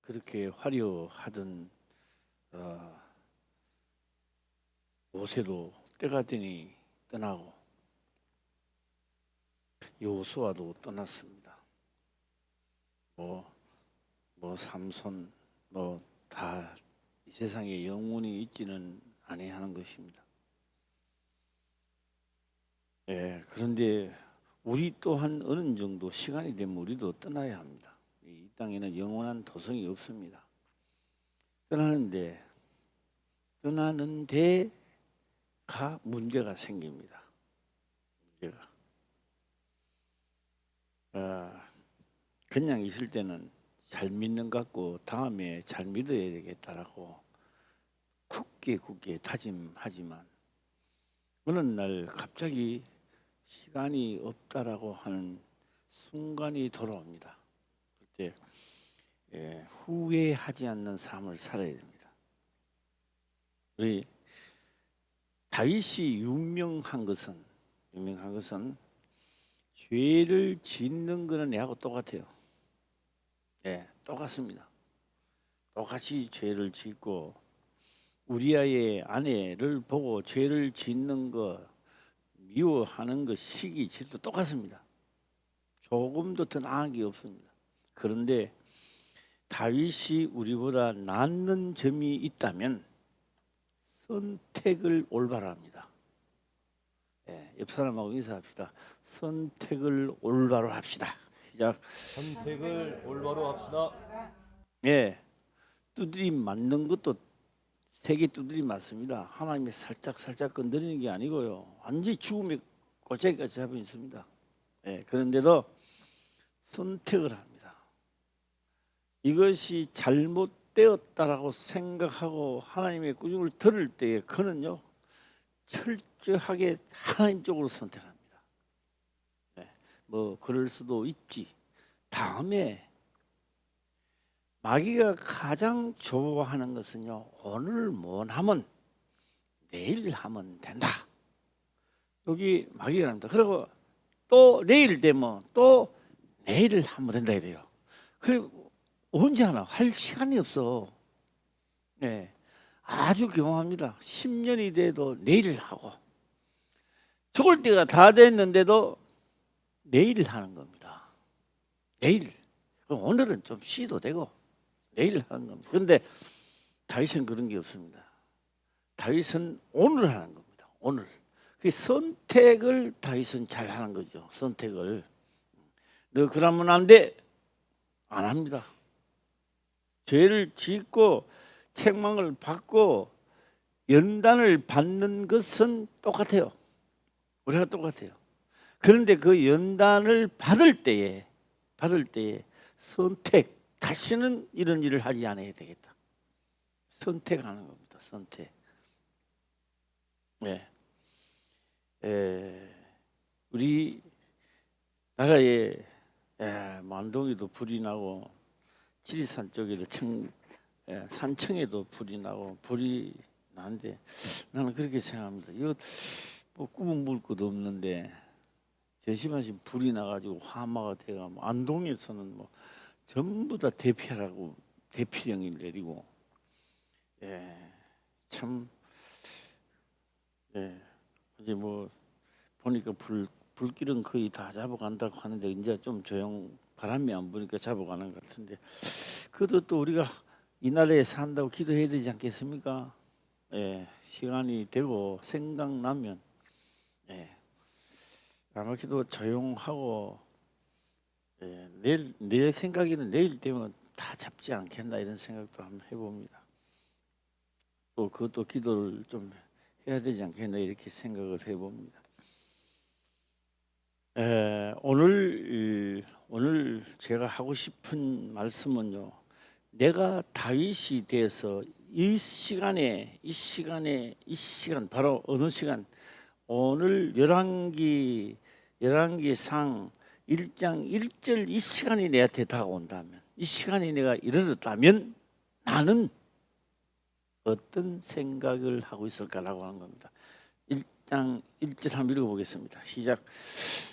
그렇게 화려하던 모세도 때가 되니 떠나고 여호수아도 떠났습니다. 삼손 다 이 세상에 영원히 있지는 아니하는 것입니다. 그런데 우리 또한 어느 정도 시간이 되면 우리도 떠나야 합니다. 이 땅에는 영원한 도성이 없습니다. 떠나는 데가 문제가 생깁니다. 그냥 있을 때는 잘 믿는 것 같고 다음에 잘 믿어야 되겠다라고 굳게 다짐하지만 어느 날 갑자기 시간이 없다라고 하는 순간이 돌아옵니다. 그때 후회하지 않는 삶을 살아야 됩니다. 우리 다윗이 유명한 것은 죄를 짓는 것은 내하고 똑같아요. 똑같습니다. 똑같이 죄를 짓고 우리아의 아내를 보고 죄를 짓는 것, 미워하는 것, 시기, 질투 똑같습니다. 조금도 더 나은 게 없습니다. 그런데 다윗이 우리보다 낫는 점이 있다면 선택을 올바로 합니다. 옆 사람하고 인사합시다. 선택을 올바로 합시다. 시작. 선택을 올바로 합시다. 두드림 맞는 것도 세계 두드림 맞습니다. 하나님이 살짝 건드리는 게 아니고요. 완전히 죽음의 골짜기까지 잡혀 있습니다. 그런데도 선택을 합니다. 이것이 잘못되었다라고 생각하고 하나님의 꾸중을 들을 때에 그는요 철저하게 하나님 쪽으로 선택합니다. 그럴 수도 있지. 다음에 마귀가 가장 좋아하는 것은요, 오늘 못 하면 내일 하면 된다. 여기 마귀가 합니다. 그리고 또 내일 되면 또 내일 하면 된다 이래요. 그리고 언제 하나 할 시간이 없어. 아주 경험합니다. 10년이 돼도 내일 하고 죽을 때가 다 됐는데도 내일 하는 겁니다. 내일. 오늘은 좀 쉬도 되고 내일 하는 겁니다. 그런데 다윗은 그런 게 없습니다. 다윗은 오늘 하는 겁니다. 오늘. 그 선택을 다윗은 잘 하는 거죠. 선택을. 너 그러면 안 돼. 안 합니다. 죄를 짓고 책망을 받고 연단을 받는 것은 똑같아요. 우리가 똑같아요. 그런데 그 연단을 받을 때에 선택, 다시는 이런 일을 하지 않아야 되겠다. 선택하는 겁니다. 선택. 우리 나라에 만동에도 불이 나고 지리산 쪽에도 산청에도 불이 나고 불이 나는데 나는 그렇게 생각합니다. 이거 꿈은 물 것도 없는데 제시마신 불이 나가지고 화마가 돼가 안동에서는 전부 다 대피하라고 대피령을 내리고 참 이제 보니까 불길은 거의 다 잡아간다고 하는데 이제 좀 바람이 안 부니까 잡아가는 것 같은데 그것도 또 우리가 이 나라에 산다고 기도해야 되지 않겠습니까? 시간이 되고 생각나면 아마 기도 조용하고 내 생각에는 내일 되면 다 잡지 않겠나 이런 생각도 한번 해봅니다. 또 그것도 기도를 좀 해야 되지 않겠나 이렇게 생각을 해봅니다. 오늘 제가 하고 싶은 말씀은요. 내가 다윗이 돼서 이 시간 바로 어느 시간 오늘 열왕기상 1장 1절 이 시간이 내한테 다가온다면 이 시간이 내가 이르렀다면 나는 어떤 생각을 하고 있을까라고 하는 겁니다. 1장 1절 한번 읽어보겠습니다. 시작.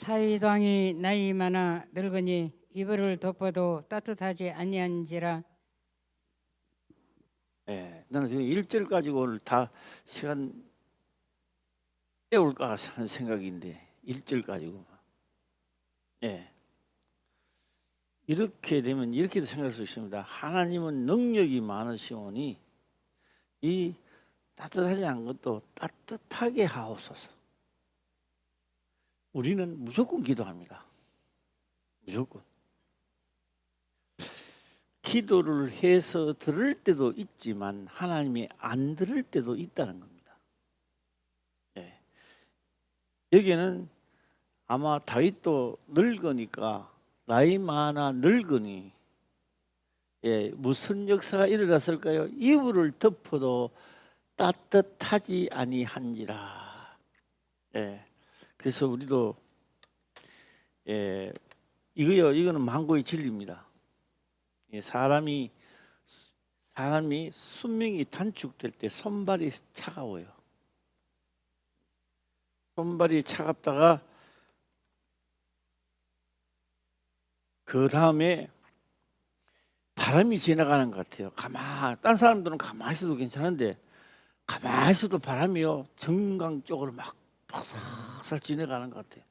다윗 왕이 나이 많아 늙으니 이불을 덮어도 따뜻하지 아니한지라 예, 나는 지금 1절 가지고 오늘 다 시간 때울까 하는 생각인데 1절 가지고 예. 이렇게 되면 이렇게도 생각할 수 있습니다. 하나님은 능력이 많으시오니 이 따뜻하지 않은 것도 따뜻하게 하옵소서. 우리는 무조건 기도합니다. 무조건. 기도를 해서 들을 때도 있지만 하나님이 안 들을 때도 있다는 겁니다. 예. 여기는 아마 다윗도 늙으니까 나이 많아 늙으니 예, 무슨 역사가 일어났을까요? 이불을 덮어도 따뜻하지 아니한지라. 예. 그래서 우리도 예, 이거는 만고의 진리입니다. 예, 사람이 수명이 단축될 때 손발이 차가워요. 손발이 차갑다가 그 다음에 바람이 지나가는 것 같아요. 딴 사람들은 가만히 있어도 괜찮은데 가만히 있어도 바람이요 정강 쪽으로 막 싹싹 지나가는 것 같아요.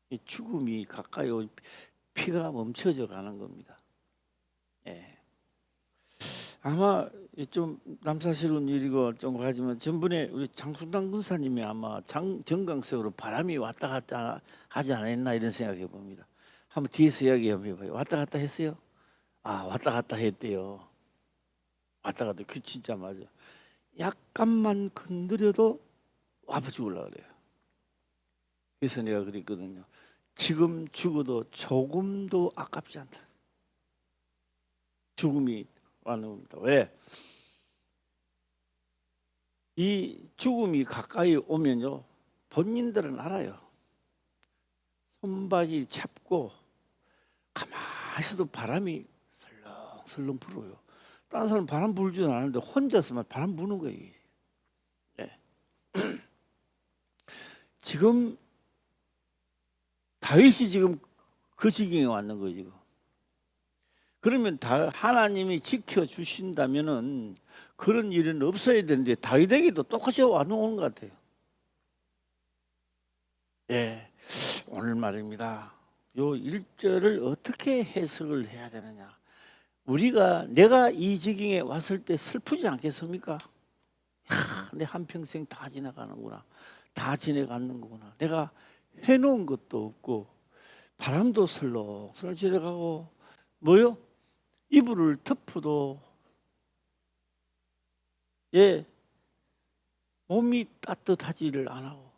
이 죽음이 가까이 오고 피가 멈춰져 가는 겁니다. 예. 아마 좀 남사스러운 일이고 좀 하지만 전번에 우리 장순당 군사님이 아마 정강석으로 바람이 왔다 갔다 하지 않았나 이런 생각해 봅니다. 한번 뒤에서 이야기 한번 해봐요. 왔다 갔다 했어요? 아, 왔다 갔다 했대요. 왔다 갔다. 그 진짜 맞아. 약간만 건드려도 와봐 죽으려고 그래요. 그래서 내가 그랬거든요. 지금 죽어도 조금도 아깝지 않다. 죽음이 와는 겁니다. 왜? 이 죽음이 가까이 오면요. 본인들은 알아요. 손바지 잡고 가만히 있어도 바람이 설렁설렁 불어요. 다른 사람 바람 불지는 않는데 혼자서만 바람 부는 거예요. 네. 지금 다윗이 지금 그 지경에 왔는 거예요. 지금. 그러면 하나님이 지켜주신다면은 그런 일은 없어야 되는데 다윗에게도 똑같이 와놓은 것 같아요. 예, 오늘 말입니다. 요 1절을 어떻게 해석을 해야 되느냐. 내가 이 지경에 왔을 때 슬프지 않겠습니까? 내 한평생 다 지나가는구나. 다 지내가는 거구나. 내가 해놓은 것도 없고 바람도 슬렁슬렁 지나가고 뭐요? 이불을 덮어도 예, 몸이 따뜻하지를 않고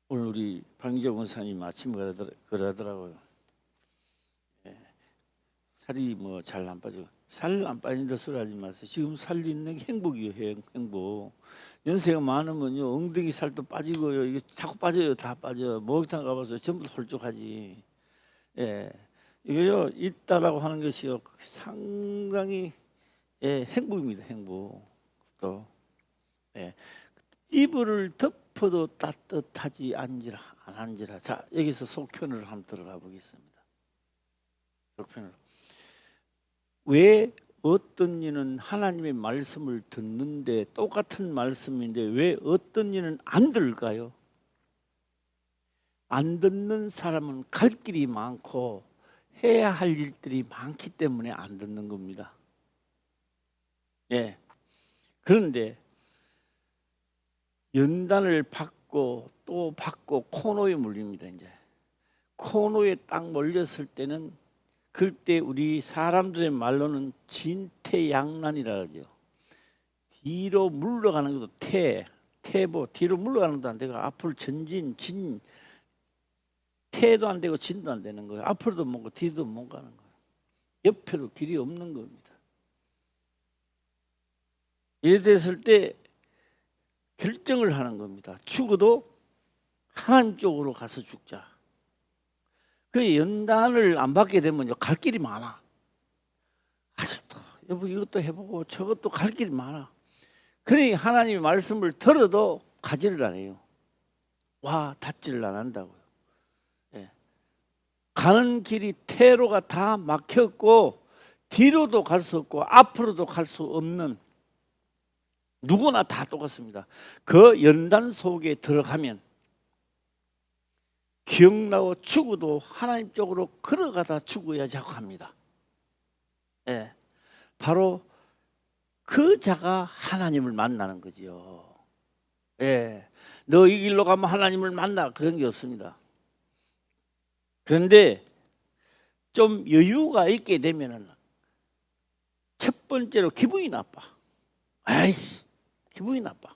오늘 우리 방기정 원사님 아침에 그러더라고요. 예, 살이 뭐 잘 안 빠지고 살 안 빠진다 소리 하지 마세요. 지금 살 있는 게 행복이에요. 행복. 연세가 많으면요 엉덩이 살도 빠지고요. 이게 자꾸 빠져요. 다 빠져. 목욕탕 가봐서 전부 홀쭉하지. 예, 이거요 있다라고 하는 것이요 상당히 예, 행복입니다. 행복. 또 예, 이불을 덮어도 따뜻하지 않은지라. 자, 여기서 속편을 한번 들어가 보겠습니다. 속편을. 왜 어떤 이는 하나님의 말씀을 듣는데 똑같은 말씀인데 왜 어떤 이는 안 들을까요? 안 듣는 사람은 갈 길이 많고 해야 할 일들이 많기 때문에 안 듣는 겁니다. 예. 그런데 연단을 받고 또 받고 코너에 몰립니다. 이제 코너에 딱 몰렸을 때는 그때 우리 사람들의 말로는 진퇴양난이라 하죠. 뒤로 물러가는 것도 태보 뒤로 물러가는 것도 안 되고 앞으로 전진 진 태도 안 되고 진도 안 되는 거예요. 앞으로도 못 가고 뒤도 못 가는 거예요. 옆에도 길이 없는 겁니다. 이래 됐을 때 결정을 하는 겁니다. 죽어도 하나님 쪽으로 가서 죽자. 그 연단을 안 받게 되면 갈 길이 많아. 아직도 여보 이것도 해보고 저것도 갈 길이 많아. 그러니 하나님의 말씀을 들어도 가지를 안 해요. 와 닿지를 안 한다고요. 예. 가는 길이 퇴로가 다 막혔고 뒤로도 갈 수 없고 앞으로도 갈 수 없는, 누구나 다 똑같습니다. 그 연단 속에 들어가면 기억나고 죽어도 하나님 쪽으로 걸어가다 죽어야지 하고 합니다. 예, 바로 그 자가 하나님을 만나는 거지요. 예, 너 이 길로 가면 하나님을 만나, 그런 게 없습니다. 그런데 좀 여유가 있게 되면은 첫 번째로 기분이 나빠. 아이씨, 기분이 나빠.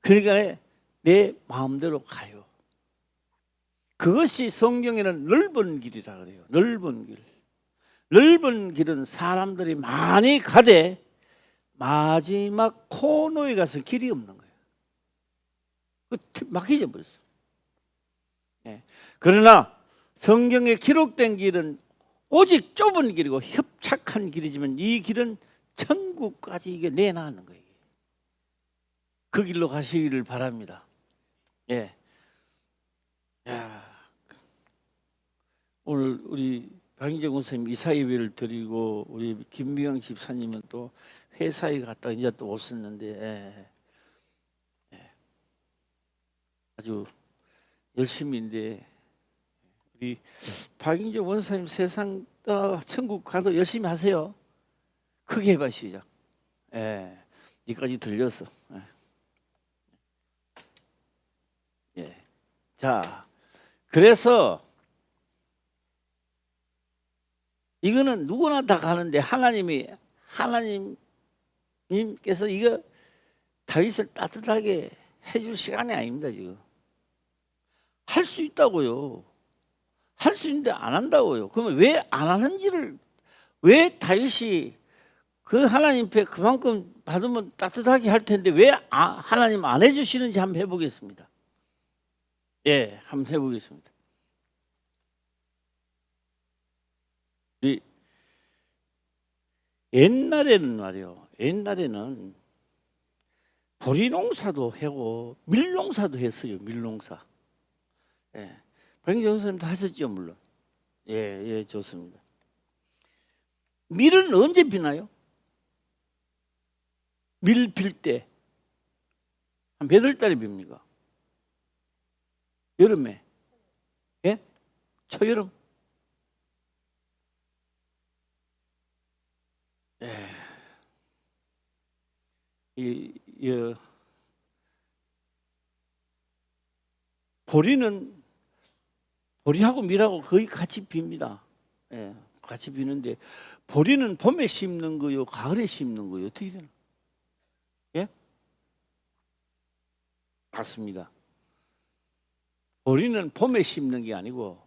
그러니까 내 마음대로 가요. 그것이 성경에는 넓은 길이라 그래요. 넓은 길. 넓은 길은 사람들이 많이 가되 마지막 코너에 가서 길이 없는 거예요. 막히져 버렸어. 네. 그러나 성경에 기록된 길은 오직 좁은 길이고 협착한 길이지만 이 길은 천국까지 이게 내놔는 거예요. 그 길로 가시기를 바랍니다. 예. 야, 오늘 우리 박인정 원사님 이사 예배를 드리고 우리 김미영 집사님은 또 회사에 갔다 이제 또 오셨는데, 예. 예. 아주 열심히인데 우리 박인정 원사님 세상 떠나 천국 가도 열심히 하세요. 크게 해봐 시작. 예, 여기까지 들렸어. 예. 예. 자, 그래서 이거는 누구나 다 가는데 하나님께서 이거 다윗을 따뜻하게 해줄 시간이 아닙니다. 지금 할 수 있다고요. 할 수 있는데 안 한다고요. 그러면 왜 안 하는지를, 왜 다윗이 그 하나님 배 그만큼 받으면 따뜻하게 할 텐데 왜 하나님 안 해주시는지 한번 해보겠습니다. 예, 한번 해보겠습니다. 옛날에는 말이요, 옛날에는 보리농사도 하고 밀농사도 했어요. 밀농사. 예, 박인정 선생님도 하셨죠, 물론. 예, 예, 좋습니다. 밀은 언제 비나요? 밀 빌 때 한 몇 월 달에 빕니까? 여름에. 예? 초여름. 예. 보리하고 밀하고 거의 같이 빕니다. 예, 같이 비는데 보리는 봄에 심는 거요, 가을에 심는 거요, 어떻게 되나? 예? 맞습니다. 보리는 봄에 심는 게 아니고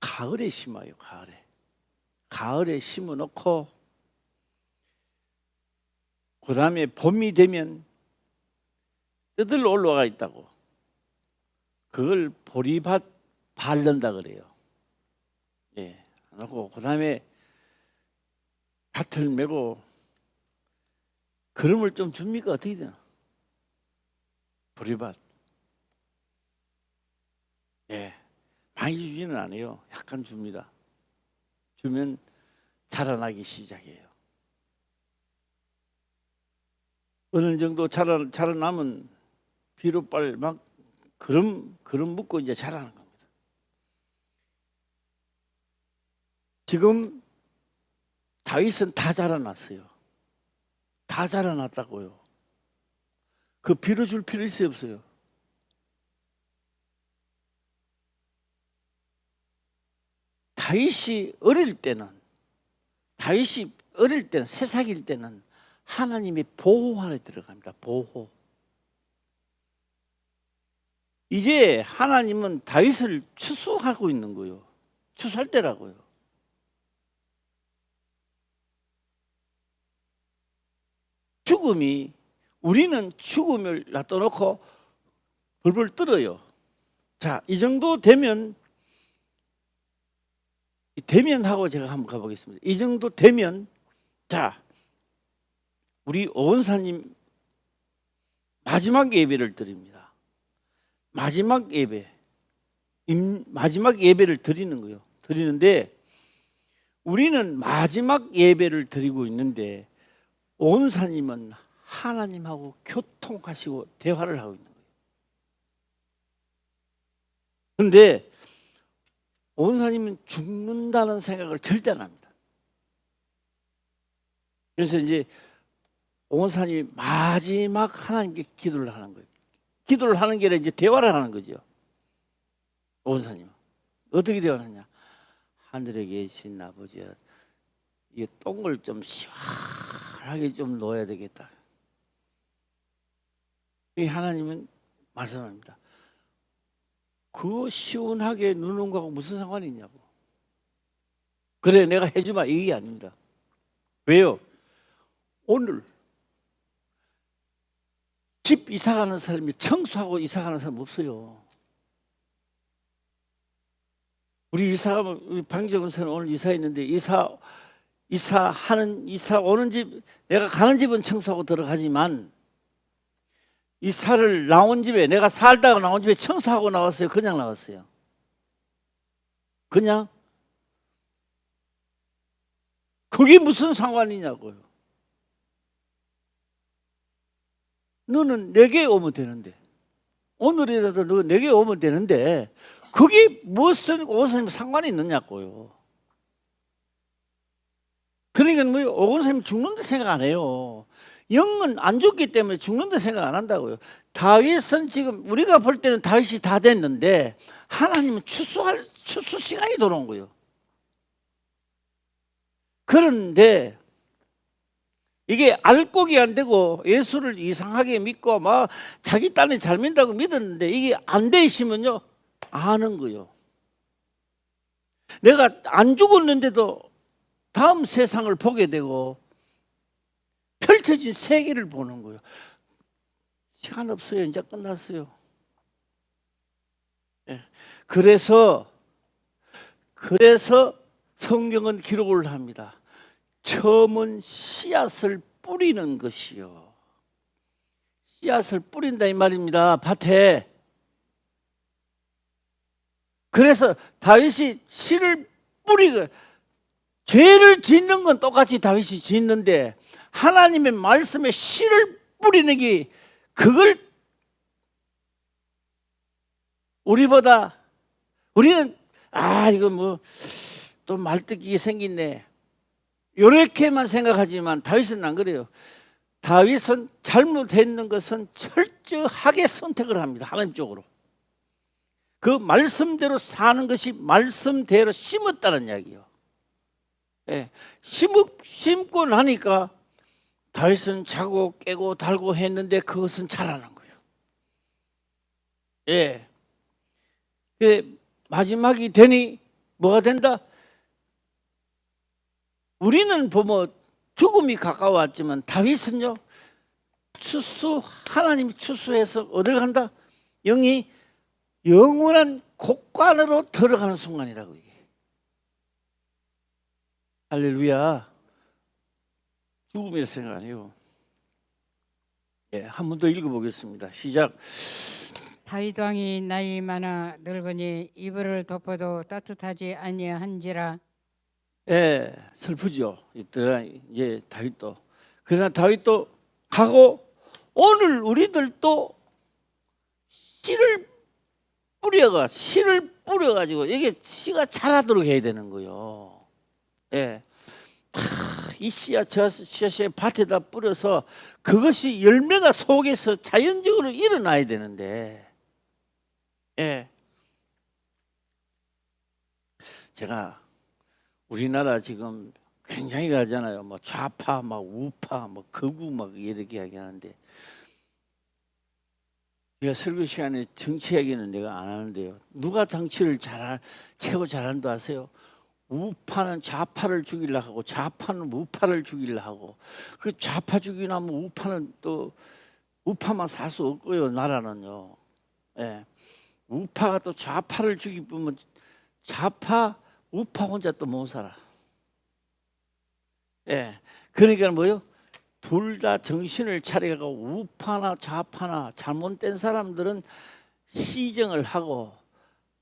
가을에 심어요. 가을에 심어 놓고 그 다음에 봄이 되면 떠들러 올라가 있다고, 그걸 보리밭 바른다 그래요. 예, 그리고 그 다음에 밭을 메고 그름을 좀 줍니까? 어떻게 되나? 보리밭. 예, 많이 주지는 않아요. 약간 줍니다. 주면 자라나기 시작해요. 어느 정도 자라나면 비료빨 막 그름 묻고 이제 자라는 겁니다. 지금 다윗은 다 자라났어요. 다 자라났다고요. 그 비료 줄 필요 있어요, 없어요? 다윗이 어릴 때는 새싹일 때는 하나님의 보호 안에 들어갑니다. 보호. 이제 하나님은 다윗을 추수하고 있는 거예요. 추수할 때라고요. 우리는 죽음을 놔둬놓고 벌벌 떨어요. 자, 이 정도 되면 하고 제가 한번 가보겠습니다. 이 정도 되면, 자, 우리 오은사님 마지막 예배를 드립니다. 마지막 예배. 마지막 예배를 드리는 거예요. 드리는데 우리는 마지막 예배를 드리고 있는데 온사님은 하나님하고 교통하시고 대화를 하고 있는 거예요. 그런데 온사님은 죽는다는 생각을 절대 안 합니다. 그래서 이제 온사님이 마지막 하나님께 기도를 하는 거예요. 기도를 하는 게 아니라 이제 대화를 하는 거죠. 온사님 어떻게 대화하느냐? 하늘에 계신 아버지야, 이 똥을 좀 시원하게 좀 넣어야 되겠다. 이 하나님은 말씀합니다. 그 시원하게 누는 거하고 무슨 상관이 있냐고. 그래 내가 해주마 이게 아닙니다. 왜요? 오늘 집 이사가는 사람이 청소하고 이사가는 사람 없어요. 우리 이사가면 우리 방정은 사람 오늘 이사했는데 이사 오는 집 내가 가는 집은 청소하고 들어가지만 이사를 나온 집에 내가 살다가 나온 집에 청소하고 나왔어요. 그냥 나왔어요. 그냥 그게 무슨 상관이냐고요. 너는 내게 오면 되는데 오늘이라도 너 내게 오면 되는데 그게 무슨 오선생님 상관이 있느냐고요. 그러니까 뭐 오선생님 죽는다 생각 안 해요. 영은 안 죽기 때문에 죽는다 생각 안 한다고요. 다윗은 지금 우리가 볼 때는 다윗이 다 됐는데 하나님은 추수 시간이 돌아온 거예요. 그런데 이게 알곡이 안 되고 예수를 이상하게 믿고 막 자기 딴에 잘 믿는다고 믿었는데 이게 안 되시면요 아는 거예요. 내가 안 죽었는데도 다음 세상을 보게 되고 펼쳐진 세계를 보는 거예요. 시간 없어요. 이제 끝났어요. 네. 그래서 성경은 기록을 합니다. 처음은 씨앗을 뿌리는 것이요. 씨앗을 뿌린다 이 말입니다. 밭에. 그래서 다윗이 씨를 뿌리고 죄를 짓는 건 똑같이 다윗이 짓는데 하나님의 말씀에 씨를 뿌리는 게 그걸 우리는 이거 뭐 또 말듣기가 생겼네 이렇게만 생각하지만 다윗은 안 그래요. 다윗은 잘못했는 것은 철저하게 선택을 합니다. 하나님 쪽으로. 그 말씀대로 사는 것이 말씀대로 심었다는 이야기예요. 예, 심고 나니까 다윗은 자고 깨고 달고 했는데 그것은 자라는 거예요. 예. 마지막이 되니 뭐가 된다? 우리는 보면 죽음이 가까웠지만 다윗은요 하나님이 추수해서 어딜 간다? 영이 영원한 곡관으로 들어가는 순간이라고 이게. 할렐루야. 죽음이라 생각 아니에요. 예, 한 번 더 읽어보겠습니다. 시작. 다윗 왕이 나이 많아 늙으니 이불을 덮어도 따뜻하지 아니한지라. 예, 슬프죠. 이제 다윗도. 그러나 다윗도 가고 오늘 우리들도 씨를 뿌려가지고 이게 씨가 자라도록 해야 되는 거예요. 예, 이 씨야 저 씨앗의 밭에다 뿌려서 그것이 열매가 속에서 자연적으로 일어나야 되는데, 예, 제가 우리나라 지금 굉장히 가잖아요. 뭐 좌파, 막 우파, 뭐 극우, 막 이렇게 이야기하는데, 제가 설교 시간에 정치 얘기는 내가 안 하는데요. 누가 정치를 최고 잘한다 아세요? 우파는 좌파를 죽이려 하고 좌파는 우파를 죽이려 하고 그 좌파 죽이려 하면 우파는 또 우파만 살 수 없고요. 나라는요. 예. 우파가 또 좌파를 죽이면 우파 혼자 또 못 살아. 예. 그러니까 뭐요? 둘 다 정신을 차려가고 우파나 좌파나 잘못된 사람들은 시정을 하고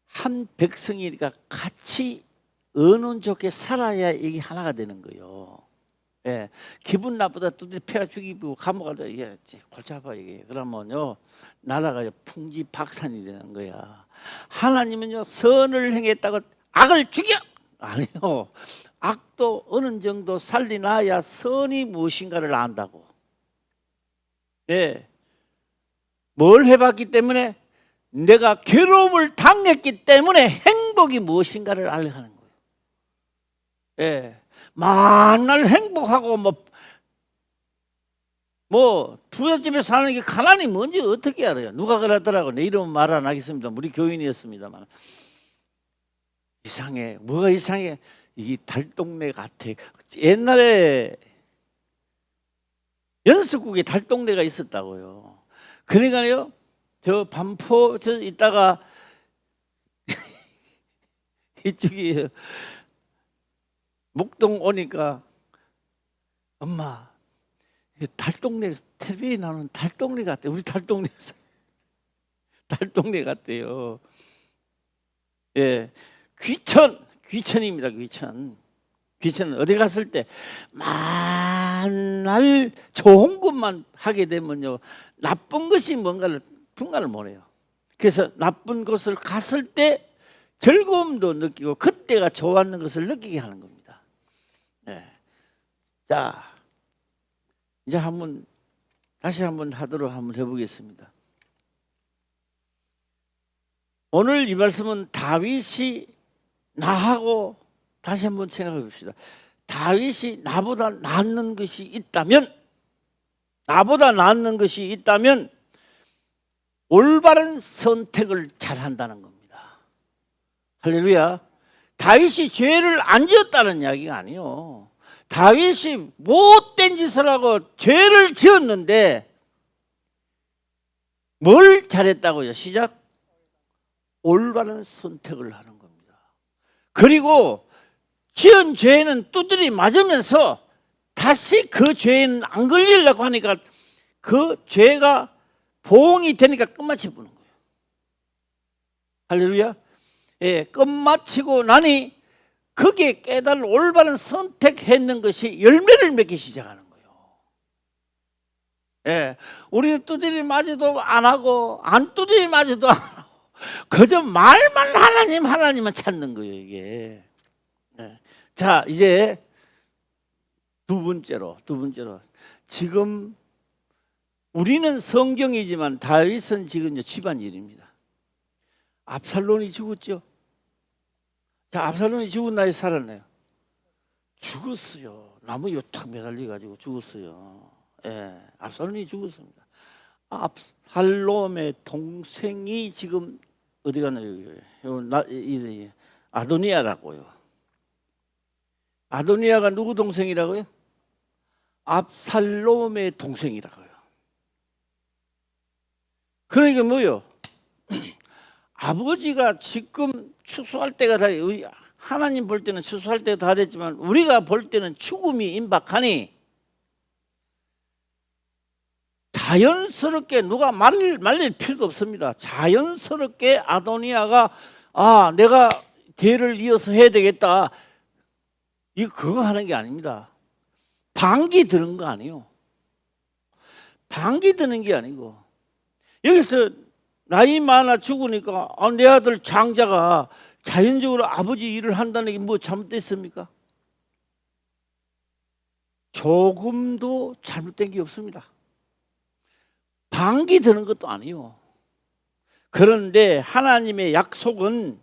한 백성이니까 같이 언론 좋게 살아야 이게 하나가 되는 거예요. 예, 기분 나쁘다 두드려 패가 죽이고 감옥가다 이게 골치 아파 이게. 그러면요 나라가 풍지박산이 되는 거야. 하나님은요 선을 행했다고 악을 죽여 아니요. 악도 어느 정도 살리놔야 선이 무엇인가를 안다고. 예, 뭘 해봤기 때문에 내가 괴로움을 당했기 때문에 행복이 무엇인가를 알게 하는 거예요. 예, 만날 행복하고 뭐 부잣집에 사는 게 가난이 뭔지 어떻게 알아요? 누가 그러더라고. 내 이름은 말 안 하겠습니다. 우리 교인이었습니다만 이상해. 뭐가 이상해? 이게 달동네 같아. 옛날에 연습국에 달동네가 있었다고요. 그러니까요 저 반포 저 있다가 이쪽이 목동 오니까 엄마 달동네 텔레비에 나오는 달동네 같대. 우리 달동네에서 달동네 같대요. 예, 귀천입니다. 귀천은 어디 갔을 때 만날 좋은 것만 하게 되면요 나쁜 것이 뭔가를 분간을 못해요. 그래서 나쁜 곳을 갔을 때 즐거움도 느끼고 그때가 좋았는 것을 느끼게 하는 겁니다. 네. 자, 이제 다시 한번 하도록 한번 해보겠습니다. 오늘 이 말씀은 다윗이 나하고 다시 한번 생각해 봅시다. 다윗이 나보다 낫는 것이 있다면 올바른 선택을 잘한다는 겁니다. 할렐루야. 다윗이 죄를 안 지었다는 이야기가 아니요. 다윗이 못된 짓을 하고 죄를 지었는데 뭘 잘했다고요? 시작. 올바른 선택을 하는 겁니다. 그리고 지은 죄는 두드리 맞으면서 다시 그 죄는 안 걸리려고 하니까 그 죄가 보응이 되니까 끝마치 보는 거예요. 할렐루야. 예, 끝마치고 나니 거기에 깨달은 올바른 선택했는 것이 열매를 맺기 시작하는 거예요. 예, 우리는 두드리 맞아도 안 하고 안 두드리 맞아도 안 하고 그저 말만 하나님만 찾는 거예요 이게. 예. 자, 이제 두 번째로 지금 우리는 성경이지만 다윗은 지금 집안일입니다. 압살롬이 죽었죠. 자, 압살롬이 죽은 날에 살았나요? 죽었어요. 나무에 탁 매달려 가지고 죽었어요. 예, 압살롬이 죽었습니다. 압살롬의 동생이 지금 어디 갔나요? 아도니아라고요. 아도니아가 누구 동생이라고요? 압살롬의 동생이라고요. 그러니까 뭐요? 아버지가 지금 추수할 때가 다 하나님 볼 때는 추수할 때가 다 됐지만 우리가 볼 때는 죽음이 임박하니 자연스럽게 누가 말릴 필요도 없습니다. 자연스럽게 아도니아가 내가 계를 이어서 해야 되겠다. 그거 하는 게 아닙니다. 반기 드는 거 아니에요. 반기 드는 게 아니고 여기서 나이 많아 죽으니까 내 아들 장자가 자연적으로 아버지 일을 한다는 게 뭐 잘못됐습니까? 조금도 잘못된 게 없습니다. 반기 드는 것도 아니에요. 그런데 하나님의 약속은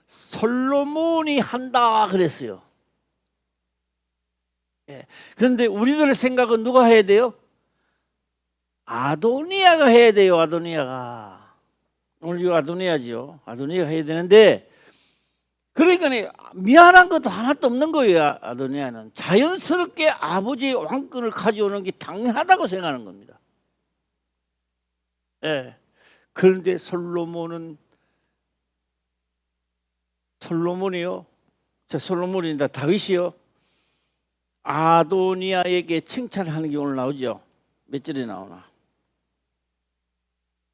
솔로몬이 한다 그랬어요. 예. 그런데 우리들의 생각은 누가 해야 돼요? 아도니아가 해야 돼요. 아도니아가. 오늘 이거 아도니아지요. 아도니아가 해야 되는데 그러니까 미안한 것도 하나도 없는 거예요. 아도니아는 자연스럽게 아버지의 왕권을 가져오는 게 당연하다고 생각하는 겁니다. 예. 그런데 솔로몬이요. 솔로몬이다. 다윗이요. 아도니아에게 칭찬하는 게 오늘 나오죠. 몇 절에 나오나?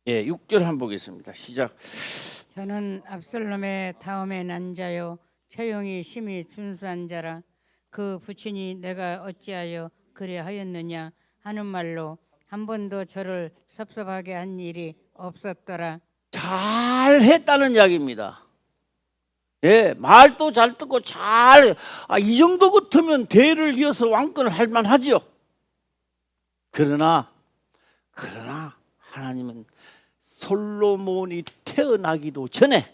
예, 6절 한번 보겠습니다. 시작. 저는 압살롬의 다음에 난 자요 처용이 심히 준수한 자라. 그 부친이 내가 어찌하여 그리하였느냐 하는 말로 한 번도 저를 섭섭하게 한 일이 없었더라. 잘했다는 이야기입니다. 예, 말도 잘 듣고 이 정도 같으면 대를 이어서 왕권을 할 만하지요. 그러나 하나님은 솔로몬이 태어나기도 전에,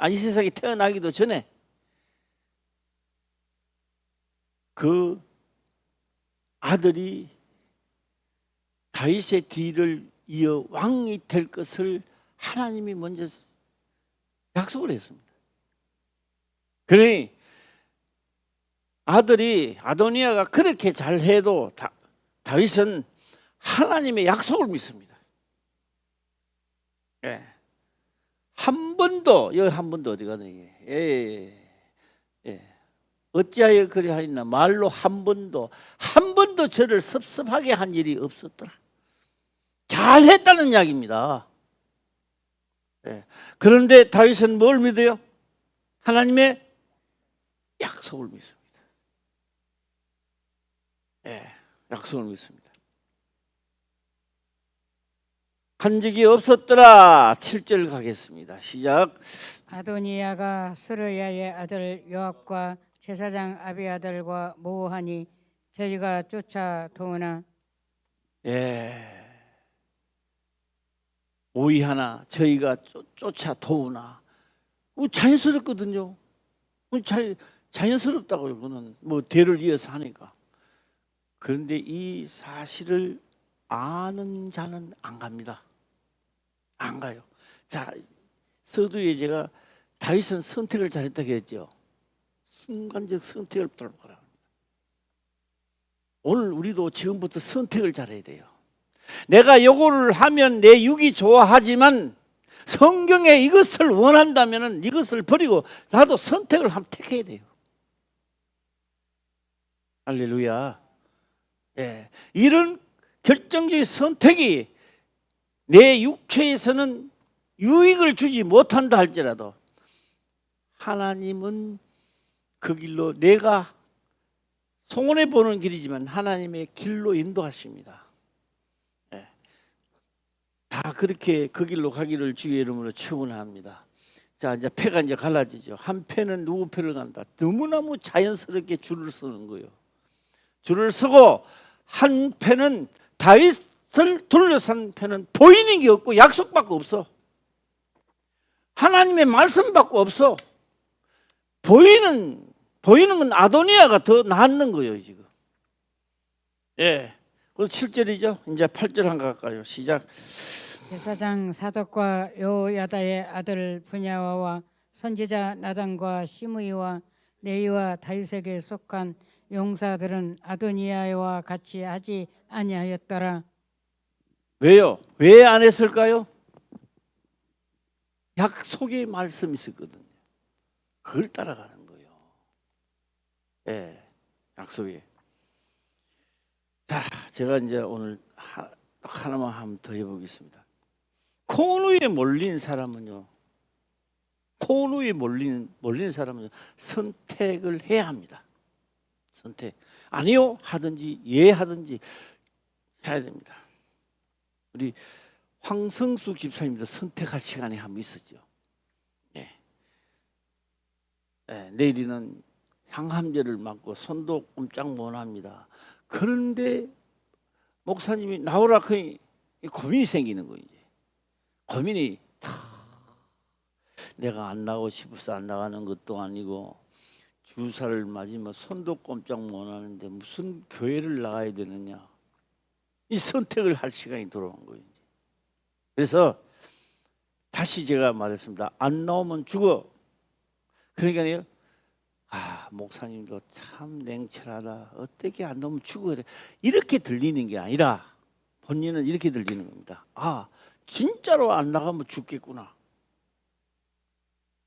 이 세상에 태어나기도 전에 그 아들이 다윗의 뒤를 이어 왕이 될 것을 하나님이 먼저 약속을 했습니다. 그러니 아들이 아도니아가 그렇게 잘해도 다윗은 하나님의 약속을 믿습니다. 예. 한 번도 어디 가니? 어찌하여 그리하였나 말로 한 번도 저를 섭섭하게 한 일이 없었더라. 잘했다는 이야기입니다. 예. 그런데 다윗은 뭘 믿어요? 하나님의 약속을 믿습니다. 예, 약속을 믿습니다. 한 적이 없었더라. 7절 가겠습니다. 시작. 아도니아가 스르야의 아들 요압과 제사장 아비아들과 모호하니 저희가 쫓아 도우나. 예. 오이하나 저희가 쫓아 도우나. 자연스럽거든요. 자연스럽다고요. 그는 뭐 대를 이어서 하니까. 그런데 이 사실을 아는 자는 안 갑니다. 안 가요. 자, 서두에 제가 다윗은 선택을 잘했다고 했죠. 순간적 선택을 바랍니다. 오늘 우리도 지금부터 선택을 잘해야 돼요. 내가 요거를 하면 내 육이 좋아하지만 성경에 이것을 원한다면 이것을 버리고 나도 선택을 한번 택해야 돼요. 할렐루야. 예, 이런 결정적인 선택이 내 육체에서는 유익을 주지 못한다 할지라도 하나님은 그 길로, 내가 손해 보는 길이지만 하나님의 길로 인도하십니다. 예, 다 그렇게 그 길로 가기를 주의 이름으로 축원합니다. 자, 이제 패가 이제 갈라지죠. 한 패는 누구 패를 간다. 너무너무 자연스럽게 줄을 서는 거예요. 줄을 서고 한 패는 다윗을 둘러싼 패는 보이는 게 없고 약속밖에 없어. 하나님의 말씀밖에 없어. 보이는 건 아도니아가 더 낫는 거예요 지금. 예. 그래서 7절이죠. 이제 8절 한가 갈까요? 시작. 제사장 사독과 요야다의 아들 분야와와 선지자 나단과 시므이와 네이와 다윗에게 속한 용사들은 아도니아와 같이 하지 아니하였더라. 왜요? 왜 안 했을까요? 약속의 말씀이 있었거든요. 그걸 따라가는 거예요. 예, 약속이. 자, 제가 이제 오늘 하나만 한번 더 해보겠습니다. 코너에 몰린 사람은요, 선택을 해야 합니다. 선택. 아니요 하든지 예 하든지 해야 됩니다. 우리 황성수 집사님도 선택할 시간이 한번 있었죠. 예. 예, 내일은 향함제를 맞고 손도 꼼짝 못합니다. 그런데 목사님이 나오라 하니 고민이 생기는 거예요. 이제. 고민이 내가 안 나가고 싶어서 안 나가는 것도 아니고 주사를 맞으면 손도 꼼짝 못하는데 무슨 교회를 나가야 되느냐. 이 선택을 할 시간이 들어온 거예요. 그래서 다시 제가 말했습니다. 안 나오면 죽어. 그러니까요. 목사님도 참 냉철하다. 어떻게 안 나오면 죽어. 이렇게 들리는 게 아니라 본인은 이렇게 들리는 겁니다. 진짜로 안 나가면 죽겠구나.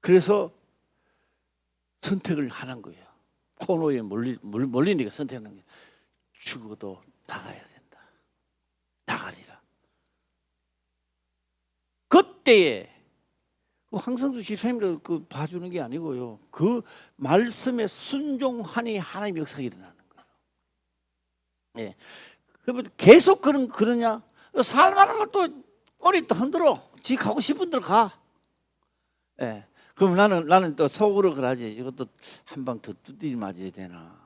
그래서 선택을 하는 거예요. 코너에 몰리니까 선택하는 거예요. 죽어도 나가야 된다. 나가리라. 그때에 그 황성수 집사님을 그 봐주는 게 아니고요. 그 말씀에 순종하니 하나님의 역사가 일어나는 거예요. 예. 그러면 계속 그러냐? 살만하면 또 꼬리 또 흔들어. 지 가고 싶은 데로 가. 예. 그럼 나는 또 속으로 그러지. 이것도 한 방 더 두드리 맞아야 되나?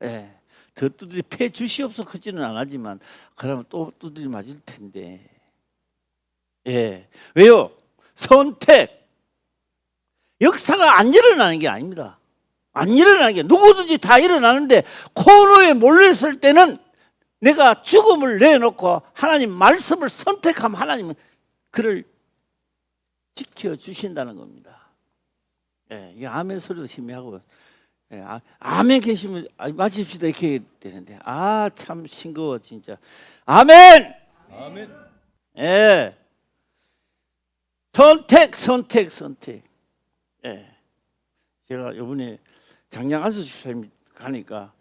예. 더 두드리 패 주시옵소 하지는 않았지만 그러면 또 두드리 맞을 텐데. 예. 왜요? 선택. 역사가 안 일어나는 게 아닙니다. 안 일어나는 게 누구든지 다 일어나는데 코너에 몰려있을 때는 내가 죽음을 내놓고 하나님 말씀을 선택하면 하나님은 그를 지켜주신다는 겁니다. 예, 이 아멘 소리도 희미하고, 예, 아멘 계시면 마칩시다 이렇게 되는데 참 싱거워 진짜. 아멘. 아멘. 예. 선택. 예. 제가 이번에 장량 안수 집사님 가니까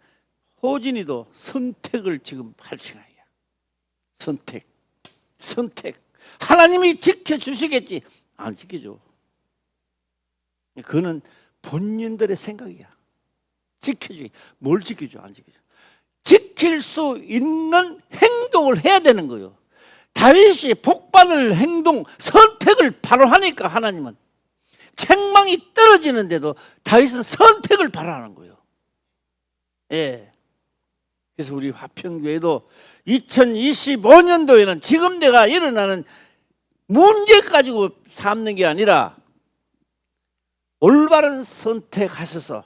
호진이도 선택을 지금 할 시간이야. 선택. 하나님이 지켜주시겠지. 안 지켜줘. 그거는 본인들의 생각이야. 지켜주기. 뭘 지켜줘? 안 지켜줘. 지킬 수 있는 행동을 해야 되는 거예요. 다윗이 복받을 행동, 선택을 바로 하니까 하나님은 책망이 떨어지는데도 다윗은 선택을 바로 하는 거예요. 예. 그래서 우리 화평교회도 2025년도에는 지금 내가 일어나는 문제 가지고 삼는 게 아니라 올바른 선택하셔서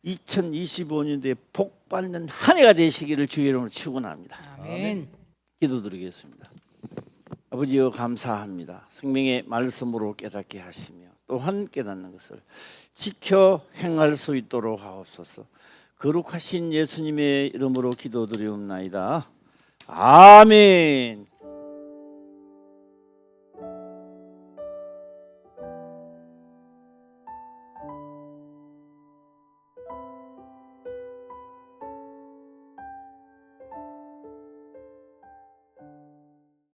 2025년도에 복받는 한 해가 되시기를 주의 이름으로 축원합니다. 아멘. 기도드리겠습니다. 아버지여 감사합니다. 생명의 말씀으로 깨닫게 하시며 또한 깨닫는 것을 지켜 행할 수 있도록 하옵소서. 거룩하신 예수님의 이름으로 기도드리옵나이다. 아멘.